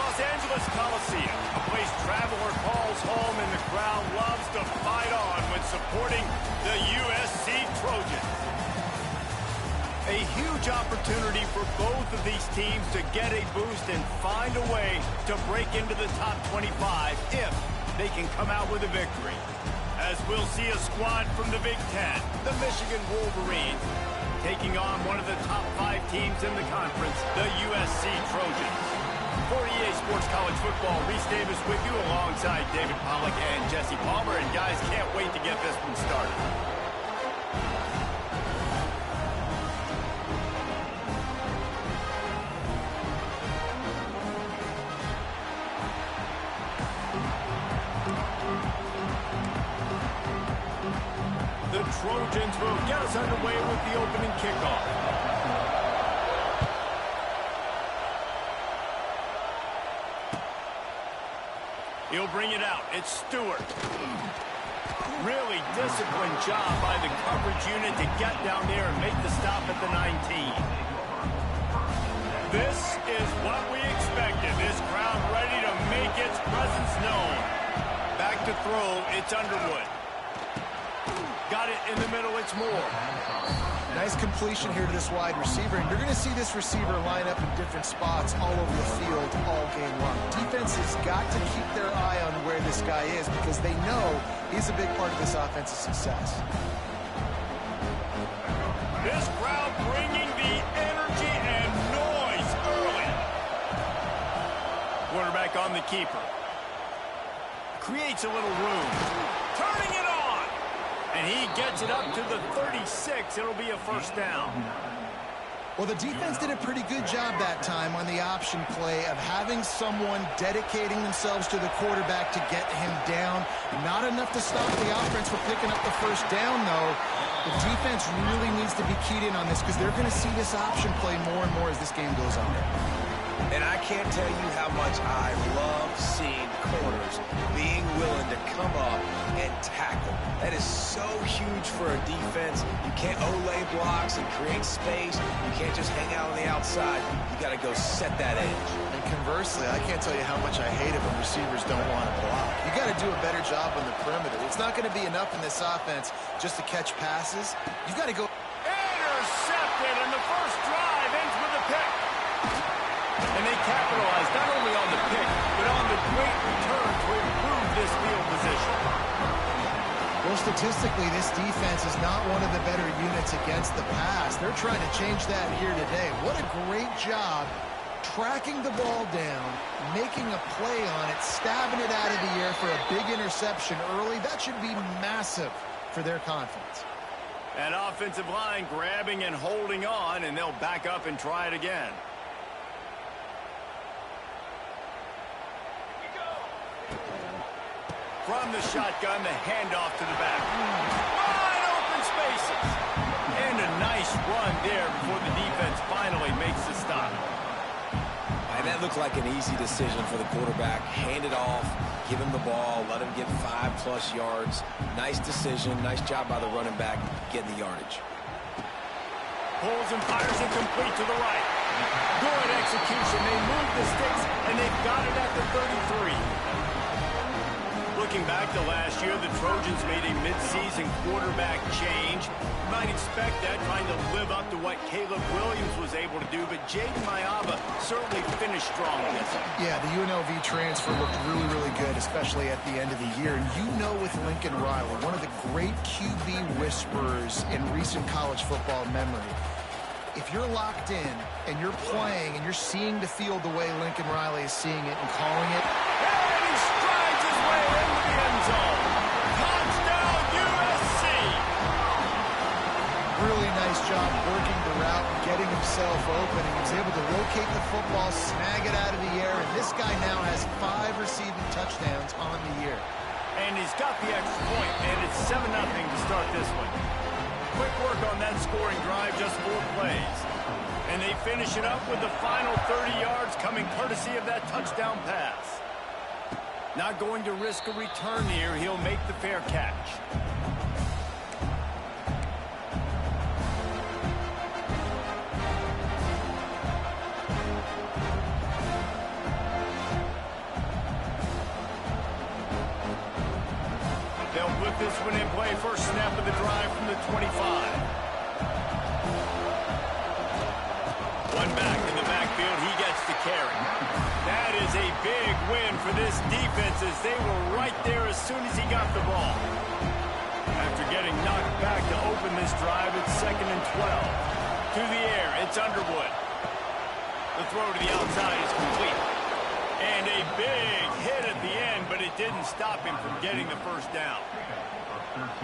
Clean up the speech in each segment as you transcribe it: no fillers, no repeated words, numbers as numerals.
Los Angeles Coliseum, a place traveler calls home and the crowd loves to fight on when supporting the USC Trojans. A huge opportunity for both of these teams to get a boost and find a way to break into the top 25 if they can come out with a victory. As we'll see a squad from the Big Ten, the Michigan Wolverines, taking on one of the top 5 teams in the conference, the USC Trojans. For EA Sports College Football, Reese Davis with you alongside David Pollack and Jesse Palmer. And guys, can't wait to get this one started. The Trojans will get us underway with the opening kickoff. He'll bring it out. It's Stewart. Really disciplined job by the coverage unit to get down there and make the stop at the 19. This is what we expected. This crowd ready to make its presence known. Back to throw. It's Underwood. Got it in the middle. It's Moore. Nice completion here to this wide receiver, and you're going to see this receiver line up in different spots all over the field all game long. Defense has got to keep their eye on where this guy is because they know he's a big part of this offensive success. This crowd bringing the energy and noise early. Quarterback on the keeper. Creates a little room. Turning it on. And he gets it up to the 36. It'll be a first down. Well, the defense did a pretty good job that time on the option play of having someone dedicating themselves to the quarterback to get him down. Not enough to stop the offense from picking up the first down, though. The defense really needs to be keyed in on this because they're going to see this option play more and more as this game goes on. And I can't tell you how much I love seeing corners being willing to come up and tackle. That is so huge for a defense. You can't olay blocks and create space. You can't just hang out on the outside. You got to go set that edge. And conversely, I can't tell you how much I hate it when receivers don't want to block. You got to do a better job on the perimeter. It's not going to be enough in this offense just to catch passes. You've got to go. Intercepted, and the first drive ends with a pick. And they capitalized not only on the pick, but on the great return to improve this field position. Well, statistically, this defense is not one of the better units against the pass. They're trying to change that here today. What a great job tracking the ball down, making a play on it, stabbing it out of the air for a big interception early. That should be massive for their confidence. That offensive line grabbing and holding on, and they'll back up and try it again. From the shotgun, the handoff to the back. Wide open spaces. And a nice run there before the defense finally makes the stop. And that looked like an easy decision for the quarterback. Hand it off, give him the ball, let him get 5+ yards. Nice decision. Nice job by the running back getting the yardage. Pulls and fires it complete to the right. Good execution. They move the sticks, and they've got it at the 33. Looking back to last year, the Trojans made a midseason quarterback change. You might expect that, trying to live up to what Caleb Williams was able to do, but Jaden Mayava certainly finished strong this year. Yeah, the UNLV transfer looked really, really good, especially at the end of the year. And you know with Lincoln Riley, one of the great QB whisperers in recent college football memory, if you're locked in and you're playing and you're seeing the field the way Lincoln Riley is seeing it and calling it, And he strides his way into the end zone. Touchdown, USC! really nice job working the route and getting himself open. He was able to locate the football, snag it out of the air, and this guy now has 5 receiving touchdowns on the year. And he's got the extra point, and it's 7-0 to start this one. Quick work on that scoring drive, just 4 plays. And they finish it up with the final 30 yards coming courtesy of that touchdown pass. Not going to risk a return here. He'll make the fair catch. this one in play. First snap of the drive from the 25. One back in the backfield. He gets the carry. That is a big win for this defense as they were right there as soon as he got the ball. After getting knocked back to open this drive, it's 2nd and 12. To the air, it's Underwood. The throw to the outside is complete. And a big hit at the end, but it didn't stop him from getting the first down.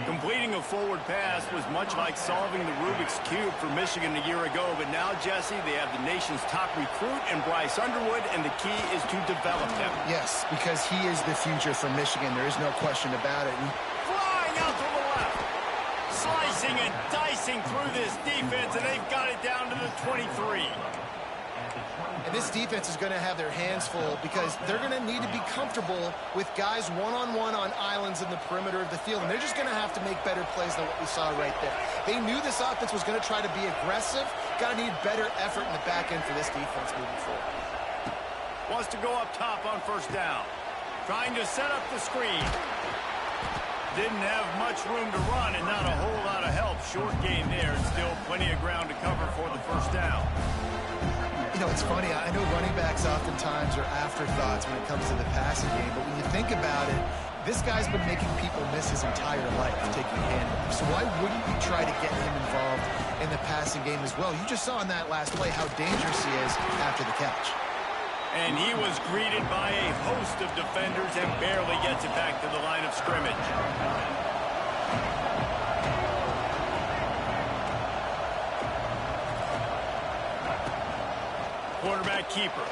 Completing a forward pass was much like solving the Rubik's Cube for Michigan a year ago, but now, Jesse, they have the nation's top recruit in Bryce Underwood, and the key is to develop him. Yes, because he is the future for Michigan. There is no question about it. Flying out to the left. Slicing and dicing through this defense, and they've got it down to the 23. And this defense is going to have their hands full because they're going to need to be comfortable with guys one-on-one on islands in the perimeter of the field. And they're just going to have to make better plays than what we saw right there. They knew this offense was going to try to be aggressive. Got to need better effort in the back end for this defense moving forward. Wants to go up top on first down. Trying to set up the screen. Didn't have much room to run and not a whole lot of help. Short gain there and still plenty of ground to cover for the first down. You know, it's funny. I know running backs oftentimes are afterthoughts when it comes to the passing game, but when you think about it, this guy's been making people miss his entire life taking handoffs. So why wouldn't you try to get him involved in the passing game as well? You just saw in that last play how dangerous he is after the catch. And he was greeted by a host of defenders and barely gets it back to the line of scrimmage. Quarterback keeper.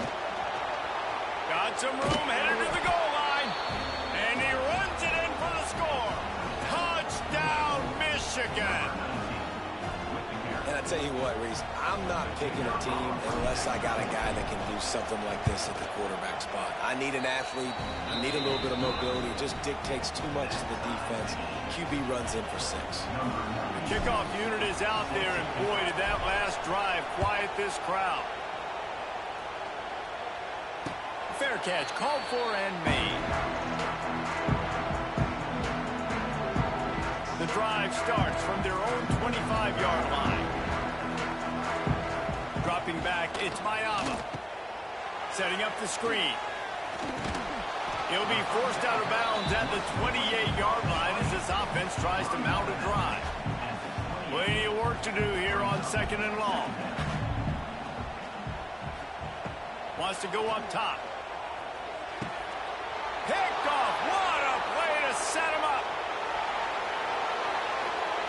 Got some room, headed to the goal line. And he runs it in for the score. Touchdown, Michigan. And I tell you what, Reese, I'm not picking a team unless I got a guy that can do something like this at the quarterback spot. I need an athlete. I need a little bit of mobility. It just dictates too much to the defense. QB runs in for 6. The kickoff unit is out there, and boy, did that last drive quiet this crowd. Fair catch, called for and made. The drive starts from their own 25-yard line. Dropping back, it's Mayama. Setting up the screen. He'll be forced out of bounds at the 28-yard line as this offense tries to mount a drive. Plenty of work to do here on 2nd and long. Wants to go up top. Picked off. What a play to set him up.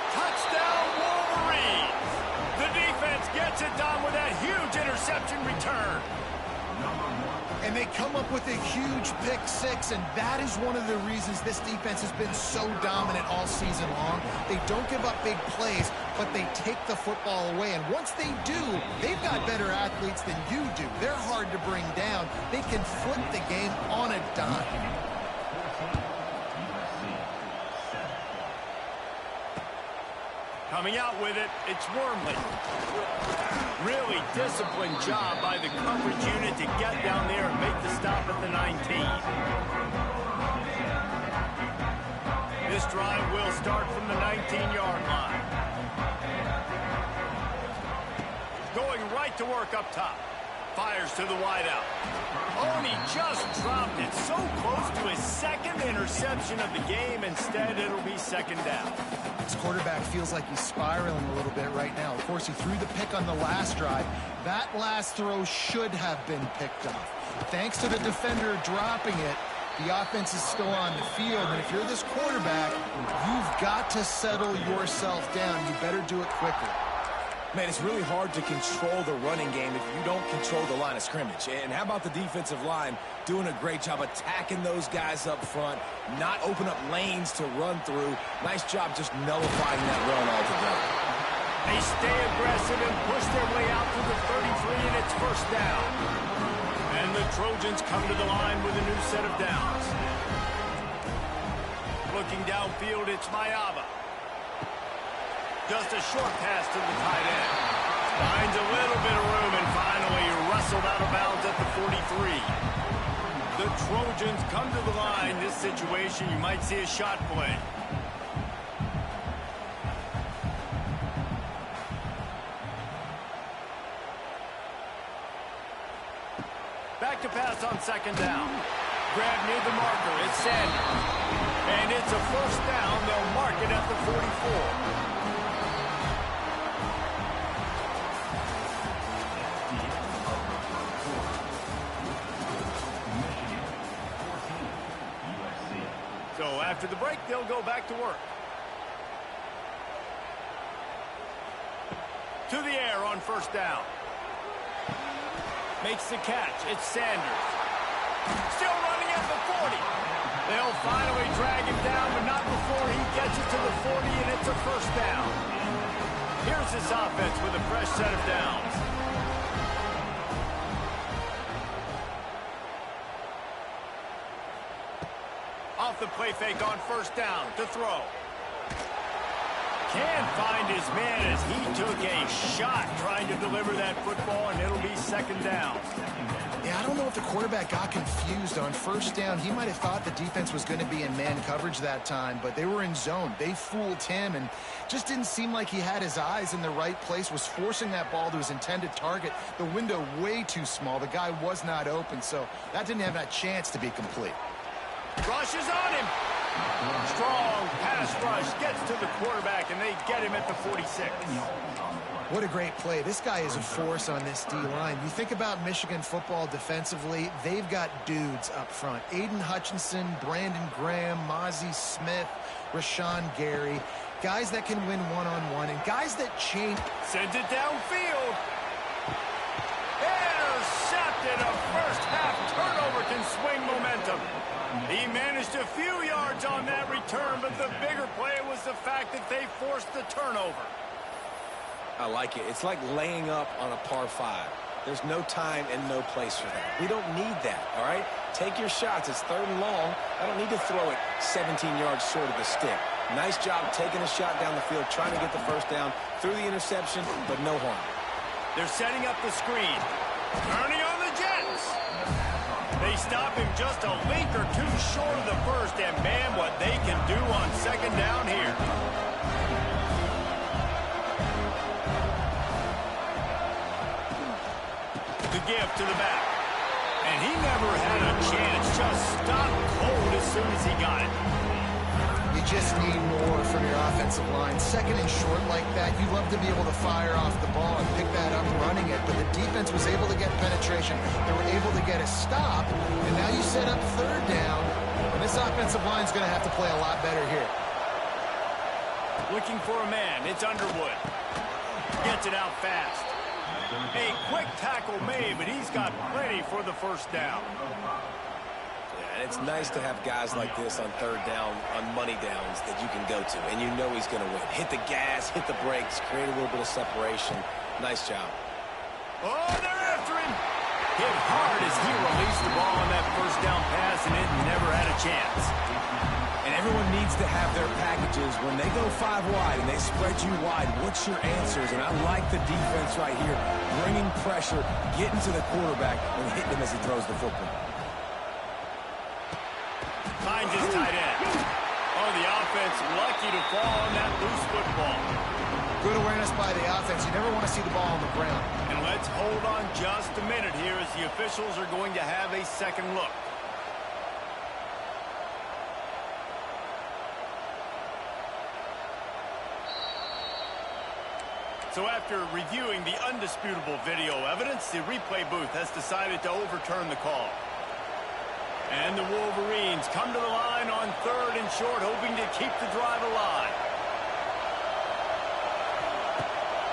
Touchdown, Wolverines. The defense gets it done with that huge interception return. And they come up with a huge pick 6, and that is one of the reasons this defense has been so dominant all season long. They don't give up big plays, but they take the football away. And once they do, they've got better athletes than you do. They're hard to bring down. They can flip the game on a dime. Coming out with it, it's Wormley. Really disciplined job by the coverage unit to get down there and make the stop at the 19. This drive will start from the 19-yard line. Going right to work up top. Fires to the wideout. Oh, and he just dropped it. So close to his 2nd interception of the game. Instead, it'll be 2nd down. This quarterback feels like he's spiraling a little bit right now. Of course, he threw the pick on the last drive. That last throw should have been picked off. Thanks to the defender dropping it, the offense is still on the field. And if you're this quarterback, you've got to settle yourself down. You better do it quickly. Man, it's really hard to control the running game if you don't control the line of scrimmage. And how about the defensive line doing a great job attacking those guys up front, not open up lanes to run through. Nice job just nullifying that run altogether. They stay aggressive and push their way out to the 33, and it's first down. And the Trojans come to the line with a new set of downs. Looking downfield, it's Mayaba. Just a short pass to the tight end. Finds a little bit of room and finally wrestled out of bounds at the 43. The Trojans come to the line. This situation, you might see a shot play. pass on second down. Grab near the marker. It's Sanders. And it's a first down. They'll mark it at the 44. So after the break, they'll go back to work. To the air on first down. Makes the catch. It's Sanders. Still running at the 40. They'll finally drag him down, but not before he gets it to the 40, and it's a first down. Here's this offense with a fresh set of downs. Off the play fake on first down to throw. Can't find his man as he took a shot trying to deliver that football, and it'll be second down. Yeah, I don't know if the quarterback got confused on first down. He might have thought the defense was going to be in man coverage that time, but they were in zone. They fooled him and just didn't seem like he had his eyes in the right place, was forcing that ball to his intended target. The window way too small. The guy was not open, so that didn't have that chance to be complete. Rushes on him. Strong pass rush gets to the quarterback, and they get him at the 46. What a great play. This guy is a force on this D-line. You think about Michigan football defensively, they've got dudes up front. Aiden Hutchinson, Brandon Graham, Mozzie Smith, Rashawn Gary. Guys that can win one-on-one and guys that change. Sends it downfield. Intercepted. A first-half turnover can swing momentum. He managed a few yards on that return, but the bigger play was the fact that they forced the turnover. I like it. It's like laying up on a par 5. There's no time and no place for that. We don't need that, all right? Take your shots. It's third and long. I don't need to throw it 17 yards short of the stick. Nice job taking a shot down the field, trying to get the first down through the interception, but no harm. They're setting up the screen. Turning on the Jets. They stop him just a link or two short of the first, and man, what they can do on second down here. The give to the back. And he never had a chance, just stopped cold as soon as he got it. You just need more from your offensive line. Second and short like that, you love to be able to fire off the ball and pick that up running it, but the defense was able to get penetration. They were able to get a stop, and now you set up third down, and this offensive line is going to have to play a lot better here. Looking for a man. It's Underwood. Gets it out fast. A quick tackle made, but he's got plenty for the first down. Yeah, and it's nice to have guys like this on third down, on money downs that you can go to, and you know he's going to win. Hit the gas, hit the brakes, create a little bit of separation. Nice job. Oh, they're after him. Hit hard as he released the ball on that first down pass, and it never had a chance. And everyone needs to have their packages. When they go 5 wide and they spread you wide, what's your answers? And I like the defense right here, bringing pressure, getting to the quarterback, and hitting him as he throws the football. Finds his tight end. Oh, the offense lucky to fall on that loose football. Good awareness by the offense. You never want to see the ball on the ground. And let's hold on just a minute here as the officials are going to have a second look. So after reviewing the undisputable video evidence, the replay booth has decided to overturn the call. And the Wolverines come to the line on third and short, hoping to keep the drive alive.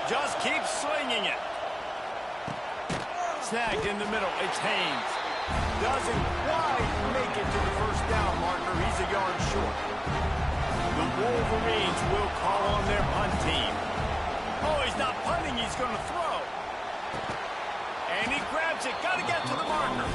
Just keep slinging it. Snagged in the middle. It's Haynes. Doesn't quite make it to the first down marker. He's a yard short. The Wolverines will call on their punt team. Oh, he's not punting. He's going to throw. And he grabs it. Got to get to the marker.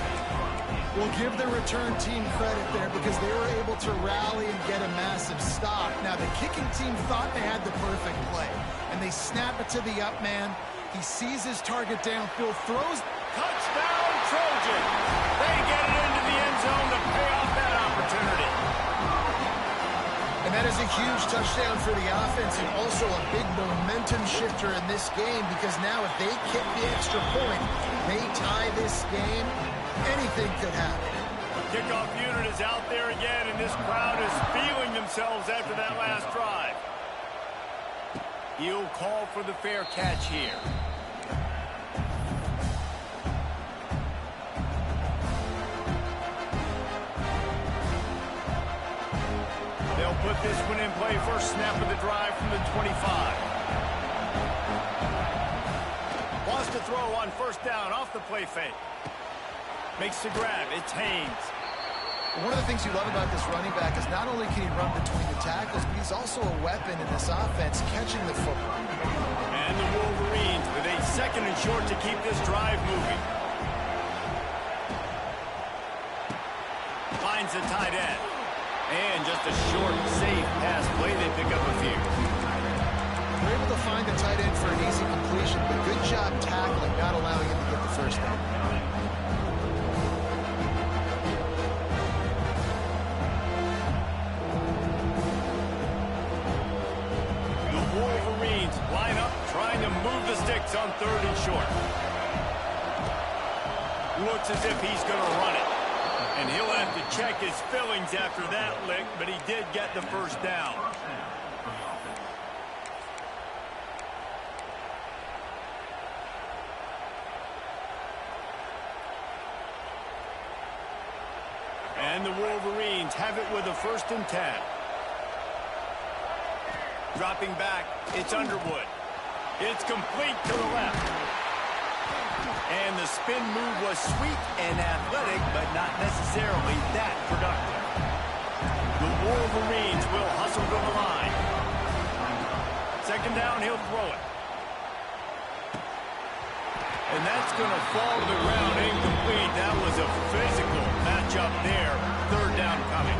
We'll give the return team credit there because they were able to rally and get a massive stop. Now, the kicking team thought they had the perfect play, and they snap it to the up man. He sees his target downfield, throws. Touchdown, Trojan. They get it into the end zone to pay off that opportunity. And that is a huge touchdown for the offense and also a big momentum shifter in this game because now if they kick the extra point, they tie this game. anything could happen. Kickoff unit is out there again, and this crowd is feeling themselves after that last drive. He'll call for the fair catch here. They'll put this one in play. First snap of the drive from the 25. Wants to throw on first down off the play fake. Makes the grab. It's Haynes. One of the things you love about this running back is not only can he run between the tackles, but he's also a weapon in this offense catching the football. And the Wolverines with a second and short to keep this drive moving. Finds the tight end. And just a short, safe pass play. They pick up a few. They're able to find the tight end for an easy completion, but good job tackling, not allowing him to get the first down. The Wolverines line up, trying to move the sticks on third and short. Looks as if he's going to run it. And he'll have to check his fillings after that lick, but he did get the first down. And the Wolverines have it with a 1st and 10. Dropping back, it's Underwood. It's complete to the left. And the spin move was sweet and athletic, but not necessarily that productive. The Wolverines will hustle to the line. 2nd down, he'll throw it. And that's going to fall to the ground incomplete. That was a physical matchup there. 3rd down coming.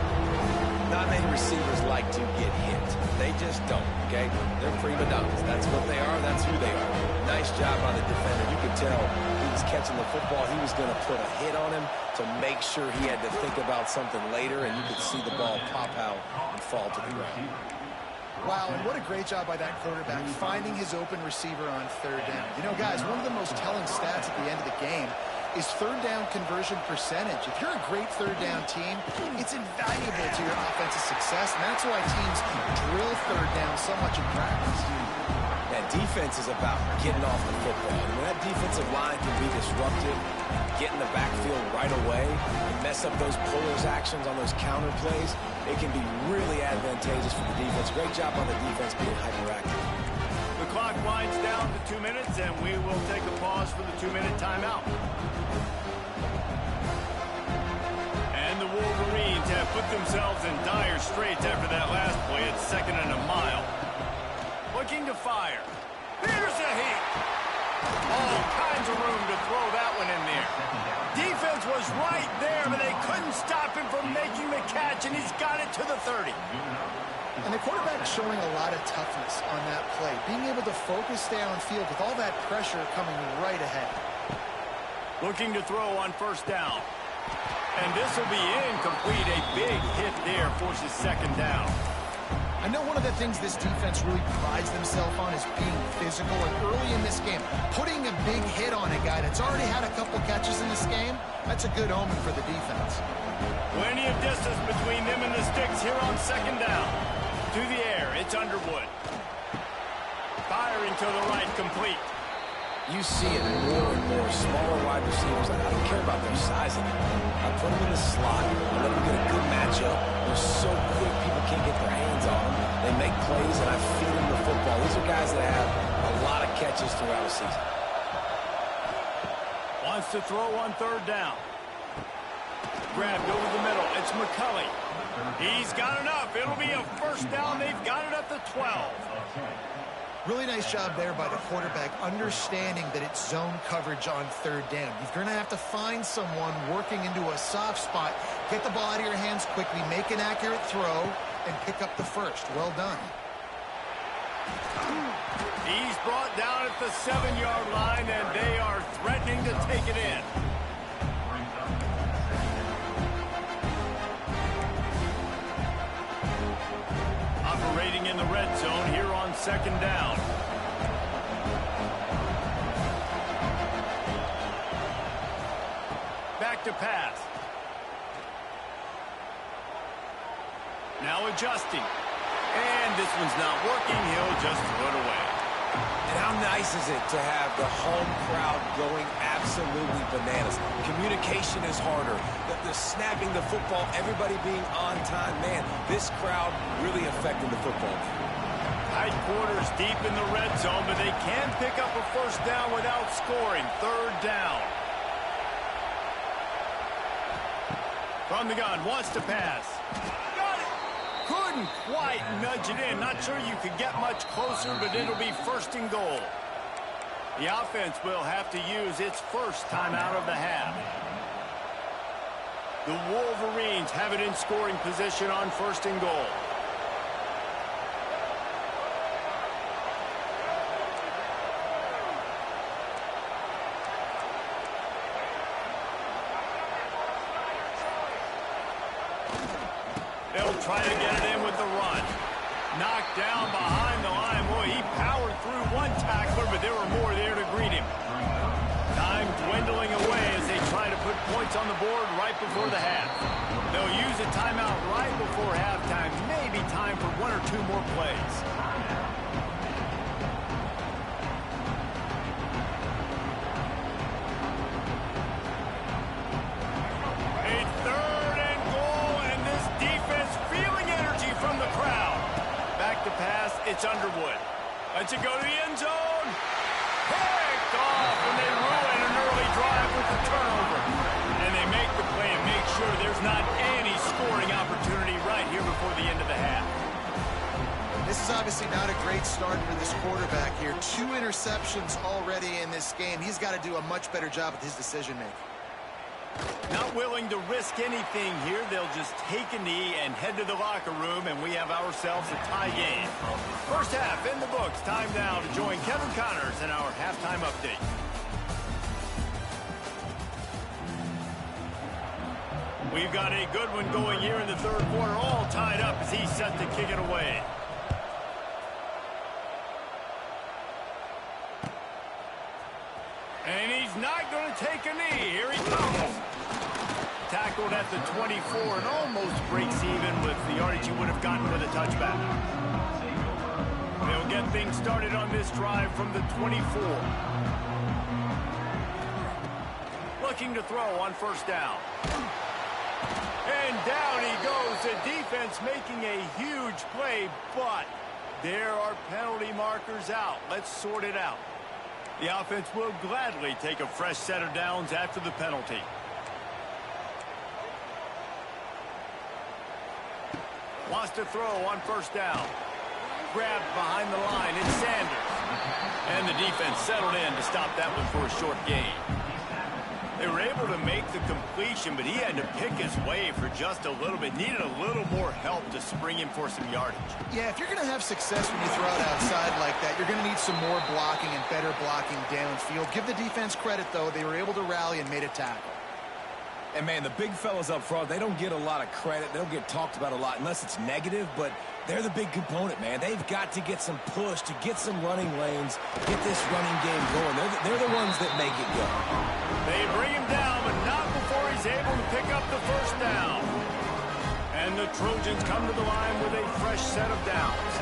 Not many receivers like to get hit. They just don't, okay? They're prima donnas. That's what they are. That's who they are. Nice job by the defender. You could tell he was catching the football. He was going to put a hit on him to make sure he had to think about something later, and you could see the ball pop out and fall to the ground. Wow, and what a great job by that quarterback, finding his open receiver on 3rd down. You know, guys, one of the most telling stats at the end of the game is 3rd down conversion percentage. If you're a great 3rd down team, it's invaluable to your offensive success, and that's why teams drill 3rd down so much in practice. That defense is about getting off the football. And when that defensive line can be disruptive, get in the backfield right away, and mess up those pullers actions on those counter plays, it can be really advantageous for the defense. Great job on the defense being hyperactive. The clock winds down to 2 minutes, and we will take a pause for the 2-minute timeout. And the Wolverines have put themselves in dire straits after that last play. It's 2nd and a mile. Looking to fire. Here's a heat. All kinds of room to throw that one in there. Defense was right there, but they couldn't stop him from making the catch, and he's got it to the 30. And the quarterback showing a lot of toughness on that play, being able to focus downfield with all that pressure coming right ahead. Looking to throw on 1st down. And this will be incomplete. A big hit there forces 2nd down. I know one of the things this defense really prides themselves on is being physical, and early in this game, putting a big hit on a guy that's already had a couple catches in this game, that's a good omen for the defense. Plenty of distance between them and the sticks here on 2nd down. To the air, it's Underwood. Firing to the right, complete. You see it more and more. Smaller wide receivers, I don't care about their size anymore. I put them in the slot. I let them get a good matchup. They're so quick, people can't get their hands on them. They make plays, and I feed them the football. These are guys that have a lot of catches throughout a season. Wants to throw on 3rd down. Grabbed over the middle. It's McCulley. He's got enough. It'll be a 1st down. They've got it at the 12. Really nice job there by the quarterback, understanding that it's zone coverage on 3rd down. You're going to have to find someone working into a soft spot, get the ball out of your hands quickly, make an accurate throw, and pick up the 1st. Well done. He's brought down at the 7-yard line, and they are threatening to take it in. Operating in the red zone here on 2nd down. Back to pass. Now adjusting. And this one's not working. He'll just throw it away. And how nice is it to have the home crowd going absolutely bananas? Communication is harder. The snapping the football, everybody being on time. Man, this crowd really affecting the football game. Tight quarters deep in the red zone, but they can pick up a first down without scoring. Third down. From the gun, wants to pass. Got it. Couldn't quite nudge it in. Not sure you could get much closer, but it'll be first and goal. The offense will have to use its first timeout of the half. The Wolverines have it in scoring position on first and goal. They'll try to get it in with the run. Knocked down behind the line. Boy, he powered through one tackler, but there were more there to greet him. Time dwindling away as they try to put points on the board right before the half. They'll use a timeout right before halftime. Maybe time for one or two more plays. It's Underwood. Lets it go to the end zone. Picked off, and they ruin an early drive with the turnover. And they make the play and make sure there's not any scoring opportunity right here before the end of the half. This is obviously not a great start for this quarterback here. 2 interceptions already in this game. He's got to do a much better job with his decision-making. Not willing to risk anything here. They'll just take a knee and head to the locker room, and we have ourselves a tie game. First half in the books. Time now to join Kevin Connors in our halftime update. We've got a good one going here in the third quarter, all tied up as he's set to kick it away. And he's not going to take a knee. Here he comes. Tackled at the 24 and almost breaks even with the yardage he would have gotten with a touchback. They'll get things started on this drive from the 24. Looking to throw on first down. And down he goes. The defense making a huge play, but there are penalty markers out. Let's sort it out. The offense will gladly take a fresh set of downs after the penalty. Wants to throw on first down. Grabbed behind the line. It's Sanders. And the defense settled in to stop that one for a short gain. They were able to make the completion, but he had to pick his way for just a little bit. Needed a little more help to spring him for some yardage. Yeah, if you're going to have success when you throw it outside like that, you're going to need some more blocking and better blocking downfield. Give the defense credit, though. They were able to rally and made a tackle. And, man, the big fellas up front, they don't get a lot of credit. They don't get talked about a lot unless it's negative, but they're the big component, man. They've got to get some push, to get some running lanes, get this running game going. They're the ones that make it go. They bring him down, but not before he's able to pick up the first down. And the Trojans come to the line with a fresh set of downs.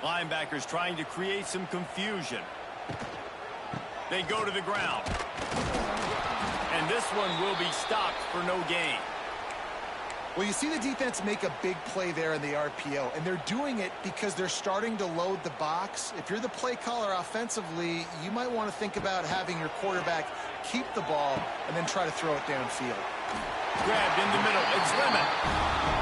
Linebackers trying to create some confusion. They go to the ground. And this one will be stopped for no gain. Well, you see the defense make a big play there in the RPO, and they're doing it because they're starting to load the box. If you're the play caller offensively, you might want to think about having your quarterback keep the ball and then try to throw it downfield. Grabbed in the middle. It's Lemon.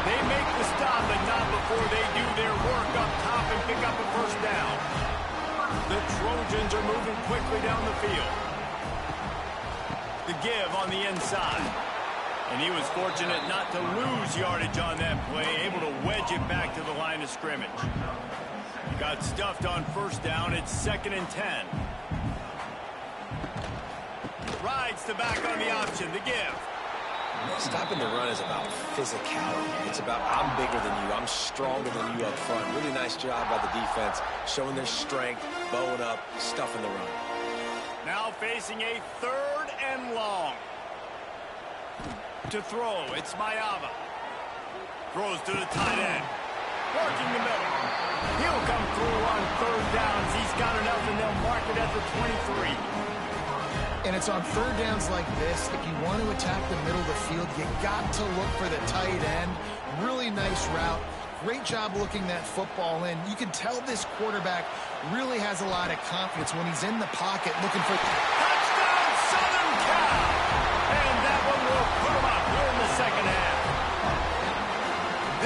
They make the stop, but not before they do their work up top and pick up a first down. The Trojans are moving quickly down the field. The give on the inside. And he was fortunate not to lose yardage on that play, able to wedge it back to the line of scrimmage. Got stuffed on first down. It's 2nd and 10. Rides the back on the option. The give. Stopping the run is about physicality. It's about I'm bigger than you, I'm stronger than you up front. Really nice job by the defense, showing their strength, bowing up, stuffing the run. Now facing a 3rd and long. To throw, it's Mayava. Throws to the tight end. Working the middle. He'll come through on 3rd downs. He's got enough, and they'll mark it at the 23. And it's on 3rd downs like this. If you want to attack the middle of the field, you got to look for the tight end. Really nice route. Great job looking that football in. You can tell this quarterback really has a lot of confidence when he's in the pocket looking for... Touchdown, Southern Cal! And that one will put him up here in the 2nd half.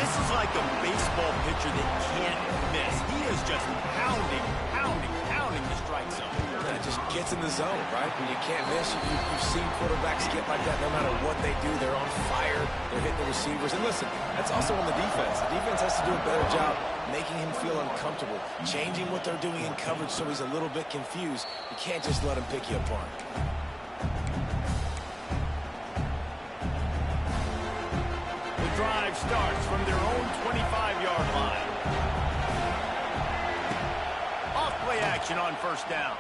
This is like a baseball pitcher that can't miss. He is just pounding the strike zone. It just gets in the zone, right? When you can't miss, you've seen quarterbacks get like that no matter what they do. They're on fire. They're hitting the receivers. And listen, that's also on the defense. The defense has to do a better job making him feel uncomfortable, changing what they're doing in coverage so he's a little bit confused. You can't just let him pick you apart. The drive starts from their own 25-yard line. Off-play action on 1st down.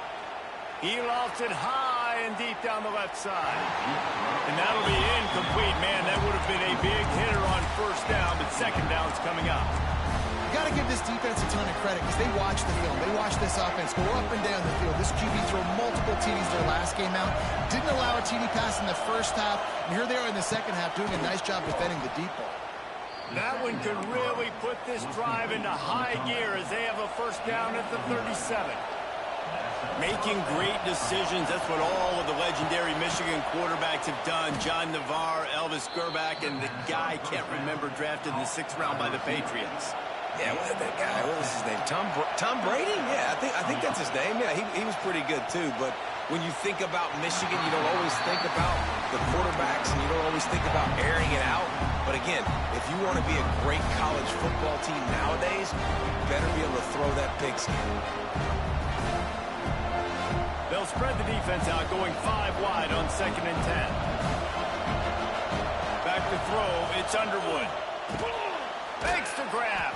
He lofts it high and deep down the left side. And that'll be incomplete. Man, that would have been a big hitter on 1st down, but 2nd down's coming up. You got to give this defense a ton of credit because they watch the film. They watch this offense go up and down the field. This QB threw multiple TDs their last game out. Didn't allow a TD pass in the 1st half. And here they are in the 2nd half doing a nice job defending the deep ball. That one could really put this drive into high gear as they have a 1st down at the 37. Making great decisions, that's what all of the legendary Michigan quarterbacks have done. John Navarre, Elvis Gerbach, and the guy can't remember drafted in the 6th round by the Patriots. Yeah, that guy, what was his name? Tom Brady? Yeah, I think that's his name. Yeah, he was pretty good too. But when you think about Michigan, you don't always think about the quarterbacks, and you don't always think about airing it out. But again, if you want to be a great college football team nowadays, you better be able to throw that pigskin. They'll spread the defense out, going 5 wide on 2nd and 10. Back to throw, it's Underwood. Makes the grab.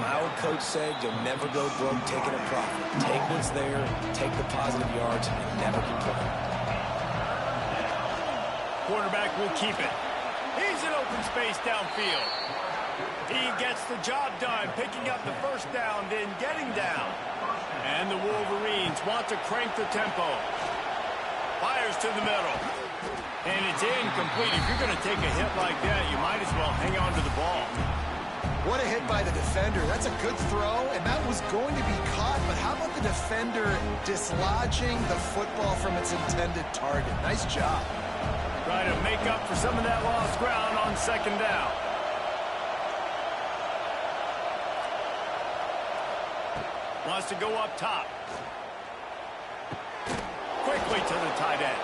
My old coach said you'll never go broke taking a profit. Take what's there, take the positive yards, and never complain. Quarterback will keep it. He's in open space downfield. He gets the job done, picking up the 1st down, then getting down. And the Wolverines want to crank the tempo. Fires to the middle. And it's incomplete. If you're going to take a hit like that, you might as well hang on to the ball. What a hit by the defender. That's a good throw, and that was going to be caught, but how about the defender dislodging the football from its intended target? Nice job. Trying to make up for some of that lost ground on 2nd down. Wants to go up top. Quickly to the tight end.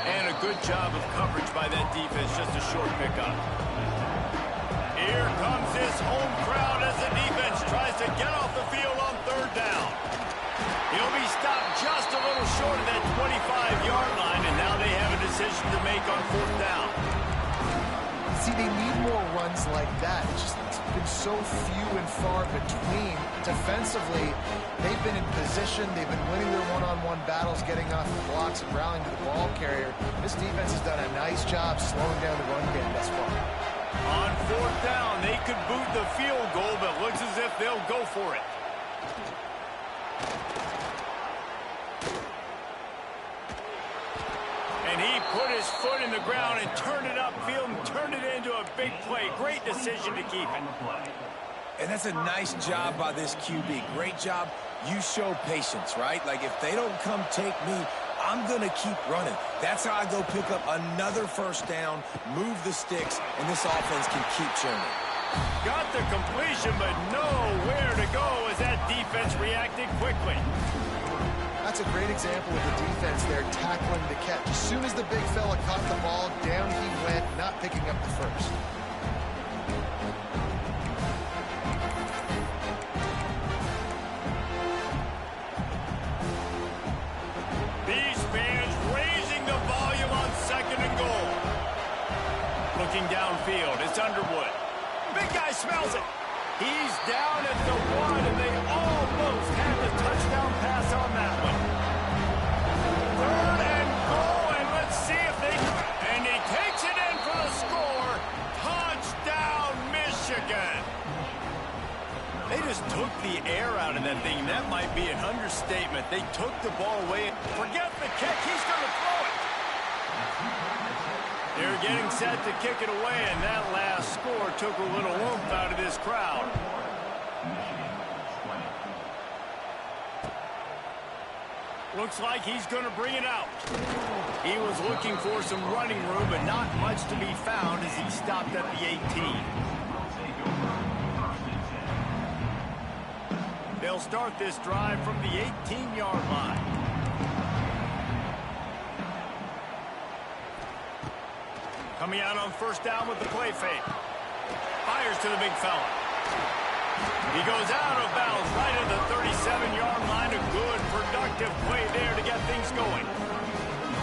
And a good job of coverage by that defense, just a short pickup. Here comes this home crowd as the defense tries to get off the field on 3rd down. He'll be stopped just a little short of that 25-yard line, and now they have a decision to make on 4th down. See, they need more runs like that. It's been so few and far between. Defensively, they've been in position. They've been winning their one-on-one battles, getting off the blocks and rallying to the ball carrier. This defense has done a nice job slowing down the run game thus far. On 4th down, they could boot the field goal, but looks as if they'll go for it. And he put his foot in the ground and turned it upfield and turned it into a big play. Great decision to keep it. And that's a nice job by this QB. Great job. You show patience, right? Like, if they don't come take me, I'm going to keep running. That's how I go pick up another 1st down, move the sticks, and this offense can keep churning. Got the completion, but nowhere to go as that defense reacted quickly. That's a great example of the defense there tackling the catch. As soon as the big fella caught the ball, down he went, not picking up the 1st. These fans raising the volume on 2nd and goal. Underwood. Big guy smells it. He's down at the 1, and they almost had the touchdown pass on that one. 3rd and goal, and let's see if they can. And he takes it in for the score. Touchdown, Michigan. They just took the air out of that thing. That might be an understatement. They took the ball away. Forget the kick. He's going to throw it. They're getting set to kick it away, and that last score took a little oomph out of this crowd. Looks like he's going to bring it out. He was looking for some running room, but not much to be found as he stopped at the 18. They'll start this drive from the 18-yard line. Coming out on 1st down with the play fake. Fires to the big fella. He goes out of bounds right at the 37-yard line. A good, productive play there to get things going.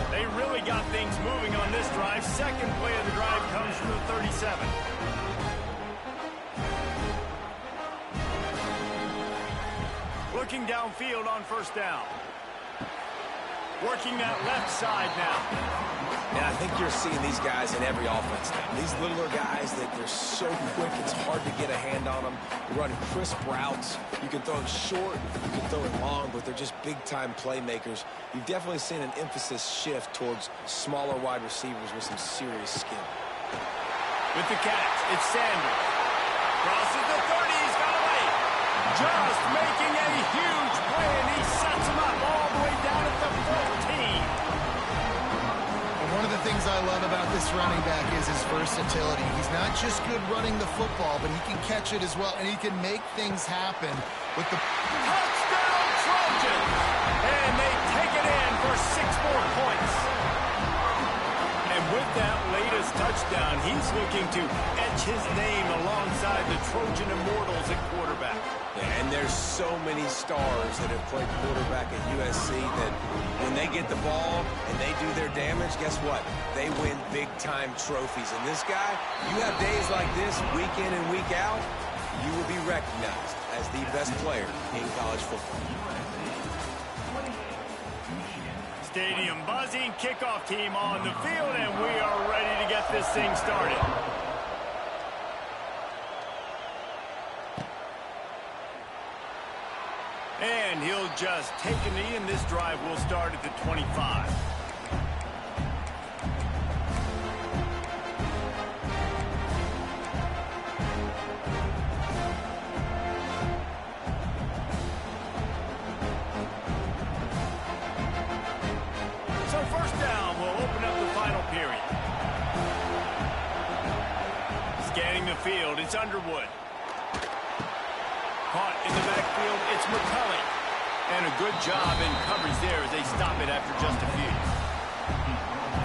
They really got things moving on this drive. Second play of the drive comes from the 37. Looking downfield on 1st down. Working that left side now. And I think you're seeing these guys in every offense now. These littler guys, they're so quick, it's hard to get a hand on them. They're running crisp routes. You can throw it short, you can throw it long, but they're just big-time playmakers. You've definitely seen an emphasis shift towards smaller wide receivers with some serious skill. With the catch, it's Sanders. Crosses the 30, he's got away. Just making a huge play, and he sets him up all the way down at the 14. One of the things I love about this running back is his versatility. He's not just good running the football, but he can catch it as well, and he can make things happen with the touchdown Trojans. And they take it in for 6 more points. And with that latest touchdown, he's looking to etch his name alongside the Trojan Immortals at quarterback. Yeah, and there's so many stars that have played quarterback at USC that when they get the ball and they do their damage, guess what? They win big-time trophies. And this guy, you have days like this week in and week out, you will be recognized as the best player in college football. Stadium buzzing, kickoff team on the field, and we are ready to get this thing started. And he'll just take a knee, and this drive will start at the 25. So 1st down will open up the final period. Scanning the field, it's Underwood. Caught in the backfield, it's McCulley. And a good job in coverage there as they stop it after just a few.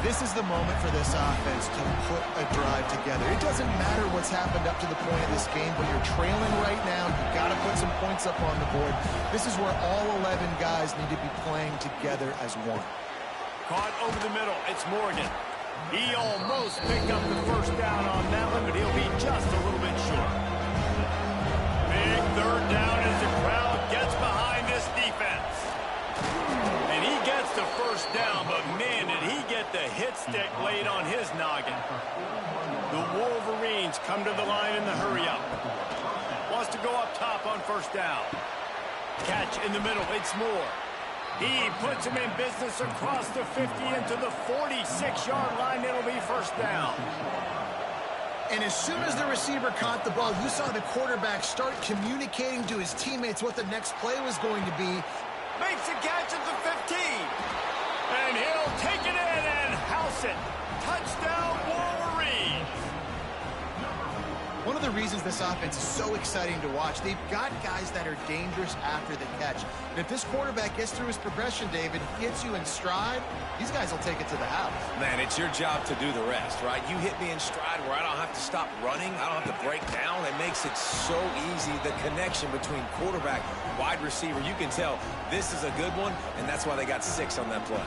This is the moment for this offense to put a drive together. It doesn't matter what's happened up to the point of this game, but you're trailing right now. You've got to put some points up on the board. This is where all 11 guys need to be playing together as one. Caught over the middle, it's Morgan. He almost picked up the 1st down on that one, but he'll be just a little bit short. Big 3rd down as the crowd gets behind this defense. And he gets the 1st down, but man, did he get the hit stick laid on his noggin. The Wolverines come to the line in the hurry-up. Wants to go up top on 1st down. Catch in the middle, it's Moore. He puts him in business across the 50 into the 46-yard line. It'll be 1st down. And as soon as the receiver caught the ball, you saw the quarterback start communicating to his teammates what the next play was going to be. Makes a catch at the 15. And he'll take it in and house it. Touchdown, Wolverines. One of the reasons this offense is so exciting to watch, they've got guys that are dangerous after the catch. And if this quarterback gets through his progression, David, hits you in stride, these guys will take it to the house. Man, it's your job to do the rest, right? You hit me in stride where I don't have to stop running. I don't have to break down. It makes it so easy, the connection between quarterback, wide receiver. You can tell this is a good one, and that's why they got 6 on that play.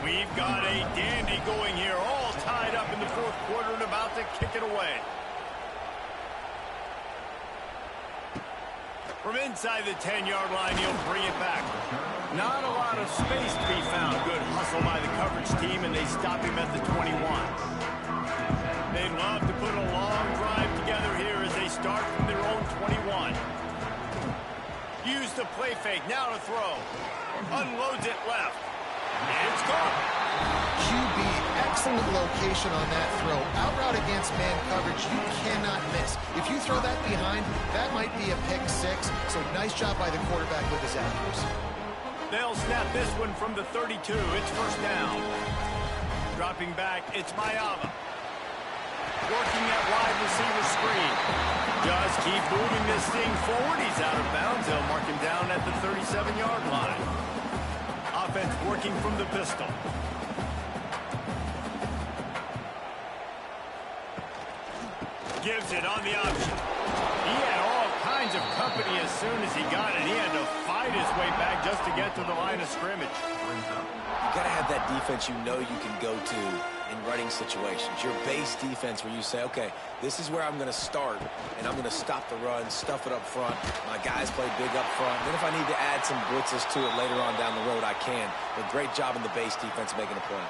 We've got a dandy going here, all tied up in the 4th quarter and about to kick it away. From inside the 10-yard line, he'll bring it back. Not a lot of space to be found. Good hustle by the coverage team, and they stop him at the 21. They'd love to put a long drive together here as they start from their own 21. Use the play fake, now to throw. Unloads it left. It's gone. QB, excellent location on that throw. Out route against man coverage, you cannot miss. If you throw that behind, that might be a pick six. So nice job by the quarterback with his accuracy. They'll snap this one from the 32. It's first down. Dropping back, it's Mayava. Working that wide receiver screen. Just keep moving this thing forward. He's out of bounds. They'll mark him down at the 37-yard line. Offense working from the pistol. Gives it on the option. He had all kinds of company as soon as he got it. He had to fight his way back just to get to the line of scrimmage. You got to have that defense you know you can go to in running situations. Your base defense where you say, okay, this is where I'm going to start, and I'm going to stop the run, stuff it up front. My guys play big up front. Then if I need to add some blitzes to it later on down the road, I can. But great job in the base defense making a play.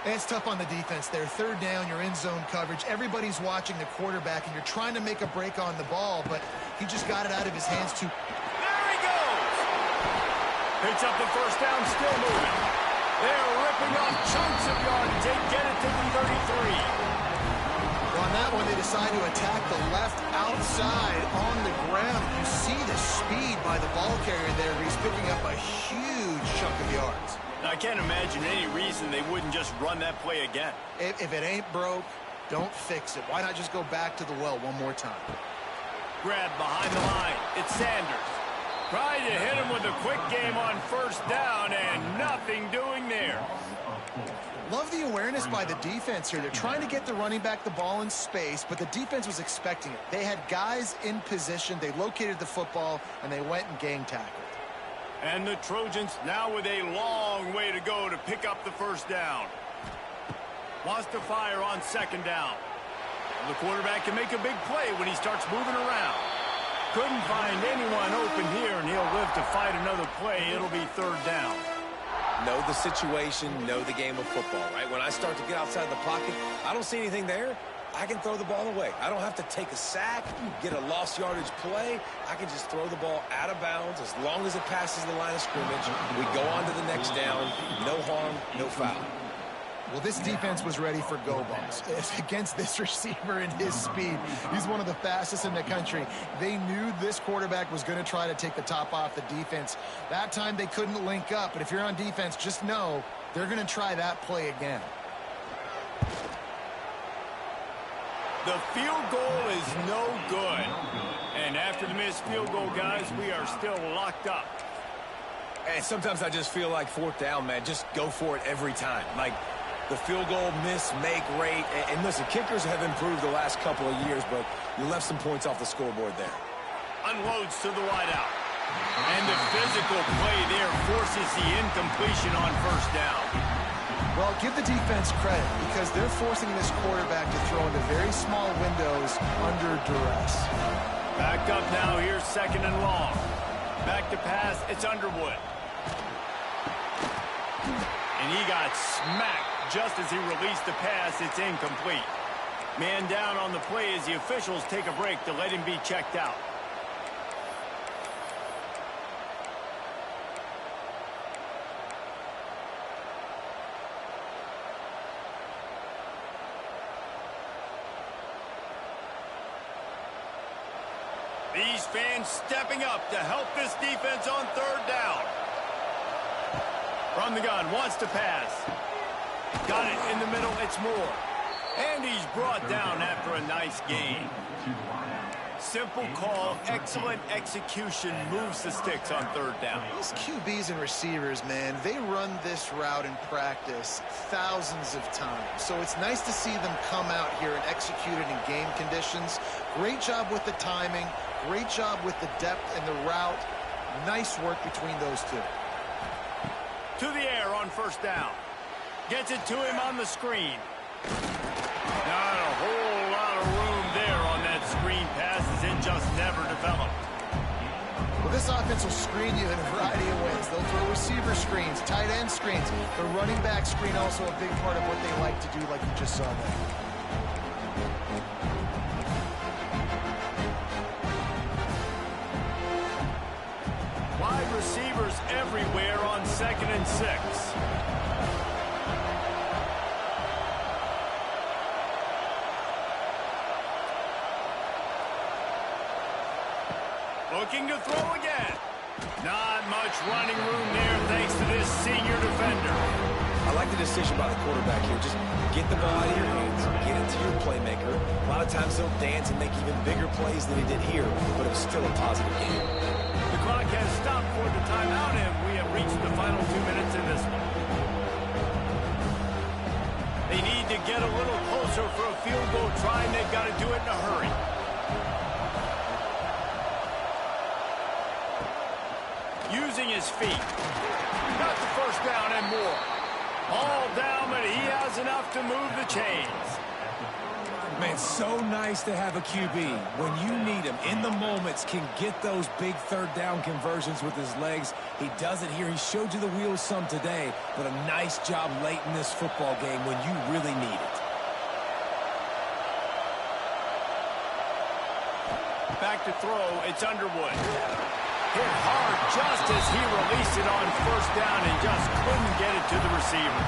And it's tough on the defense there. Third down, you're in zone coverage. Everybody's watching the quarterback, and you're trying to make a break on the ball, but he just got it out of his hands too. There he goes! Picks up the first down, still moving. They're ripping off chunks of yardage. They get it to the 33. Well, on that one, they decide to attack the left outside on the ground. You see the speed by the ball carrier there. He's picking up a huge chunk of yards. Now, I can't imagine any reason they wouldn't just run that play again. If it ain't broke, don't fix it. Why not just go back to the well one more time? Grab behind the line. It's Sanders. Trying to hit him with a quick game on first down, and nothing doing there. Love the awareness by the defense here. They're trying to get the running back the ball in space, but the defense was expecting it. They had guys in position. They located the football, and they went and gang tackled. And the Trojans now with a long way to go to pick up the first down. Wants to fire on second down. The quarterback can make a big play when he starts moving around. Couldn't find anyone open here, and he'll live to fight another play. It'll be third down. Know the situation, know the game of football, right? When I start to get outside the pocket, I don't see anything there. I can throw the ball away. I don't have to take a sack, get a lost yardage play. I can just throw the ball out of bounds as long as it passes the line of scrimmage. We go on to the next down. No harm, no foul. Well, this defense was ready for go balls. Against this receiver and his speed, he's one of the fastest in the country. They knew this quarterback was going to try to take the top off the defense. That time they couldn't link up, but if you're on defense, just know they're going to try that play again. The field goal is no good. And after the missed field goal, guys, we are still locked up. And sometimes I just feel like fourth down, man. Just go for it every time. Like the field goal miss, make rate. And listen, kickers have improved the last couple of years, but you left some points off the scoreboard there. Unloads to the wideout. And the physical play there forces the incompletion on first down. Well, give the defense credit because they're forcing this quarterback to throw into very small windows under duress. Back up now. Here's second and long. Back to pass. It's Underwood. And he got smacked just as he released the pass. It's incomplete. Man down on the play as the officials take a break to let him be checked out. These fans stepping up to help this defense on third down. From the gun, wants to pass. Got it in the middle, it's Moore. And he's brought down after a nice gain. Simple call, excellent execution, moves the sticks on third down. These QBs and receivers, man, they run this route in practice thousands of times. So it's nice to see them come out here and execute it in game conditions. Great job with the timing. Great job with the depth and the route. Nice work between those two. To the air on first down. Gets it to him on the screen. Not a whole lot of room there on that screen pass as it just never developed. This offense will screen you in a variety of ways. They'll throw receiver screens, tight end screens. The running back screen also a big part of what they like to do, like you just saw there. Wide receivers everywhere on 2nd and 6. Looking to throw again. Not much running room there thanks to this senior defender. I like the decision by the quarterback here. Just get the ball out of your hands, get it to your playmaker. A lot of times they'll dance and make even bigger plays than he did here, but it was still a positive game. The clock has stopped for the timeout, and we have reached the final 2 minutes in this one. They need to get a little closer for a field goal try, and they've got to do it in a hurry. Using his feet. Got the first down and more. All down, but he has enough to move the chains. Man, so nice to have a QB. When you need him, in the moments, can get those big third down conversions with his legs. He does it here. He showed you the wheels some today, but a nice job late in this football game when you really need it. Back to throw, it's Underwood. Hit hard just as he released it on first down and just couldn't get it to the receiver.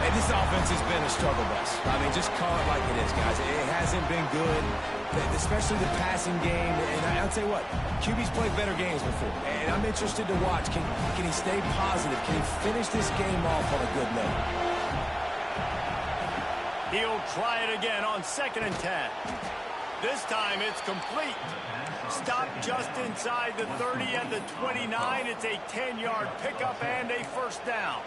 Hey, this offense has been a struggle bus. I mean, just call it like it is, guys. It hasn't been good, especially the passing game. And I'll tell you what, QB's played better games before. And I'm interested to watch. Can he stay positive? Can he finish this game off on a good note? He'll try it again on 2nd and 10. This time it's complete. Stop just inside the 30 at the 29. It's a 10-yard pickup and a first down.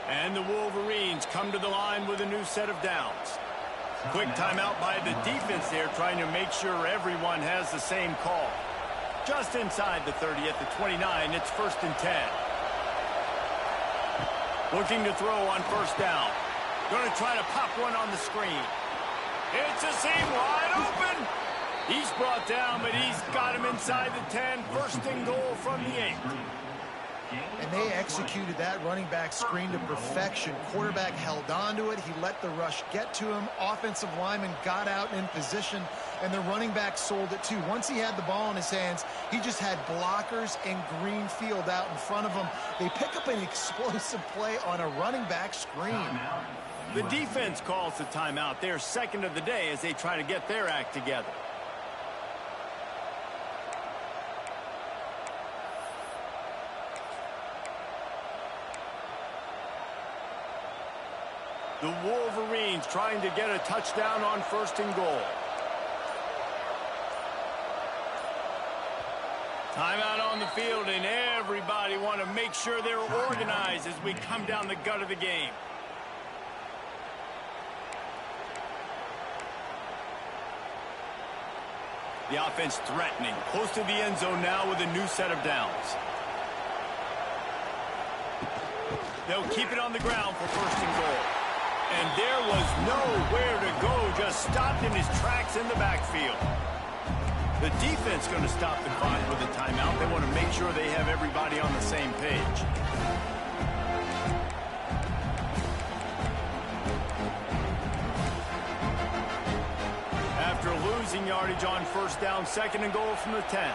And the Wolverines come to the line with a new set of downs. Quick timeout by the defense there, trying to make sure everyone has the same call. Just inside the 30 at the 29, it's 1st and 10. Looking to throw on first down. Going to try to pop one on the screen. It's a seam wide open. He's brought down, but he's got him inside the 10. 1st and goal from the 8. And they executed that running back screen to perfection. Quarterback held on to it. He let the rush get to him. Offensive lineman got out in position, and the running back sold it too. Once he had the ball in his hands, he just had blockers and green field out in front of him. They pick up an explosive play on a running back screen. The defense calls the timeout. They're 2nd of the day as they try to get their act together. The Wolverines trying to get a touchdown on 1st and goal. Timeout on the field, and everybody want to make sure they're organized as we come down the gut of the game. The offense threatening. Close to the end zone now with a new set of downs. They'll keep it on the ground for 1st and goal. And there was nowhere to go, just stopped in his tracks in the backfield. The defense going to stop the clock with a timeout. They want to make sure they have everybody on the same page. After losing yardage on first down, 2nd and goal from the 10.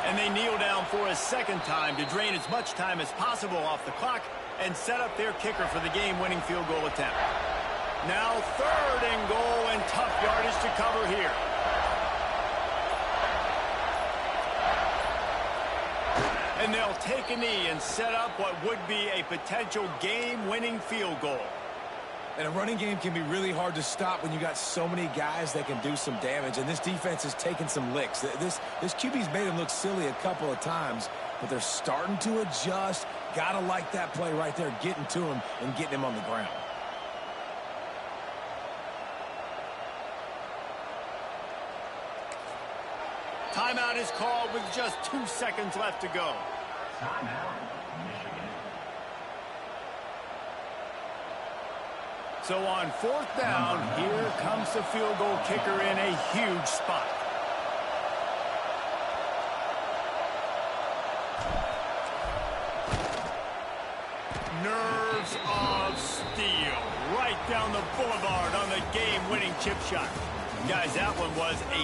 And they kneel down for a second time to drain as much time as possible off the clock and set up their kicker for the game-winning field goal attempt. Now 3rd and goal, and tough yardage to cover here. And they'll take a knee and set up what would be a potential game-winning field goal. And a running game can be really hard to stop when you got so many guys that can do some damage. And this defense has taken some licks. This QB's made them look silly a couple of times, but they're starting to adjust. Gotta like that play right there, getting to him and getting him on the ground. Timeout is called with just 2 seconds left to go. Timeout, Michigan. So on 4th down, here comes the field goal kicker in a huge spot. Nerves of steel right down the boulevard on the game-winning chip shot. Guys, that one was a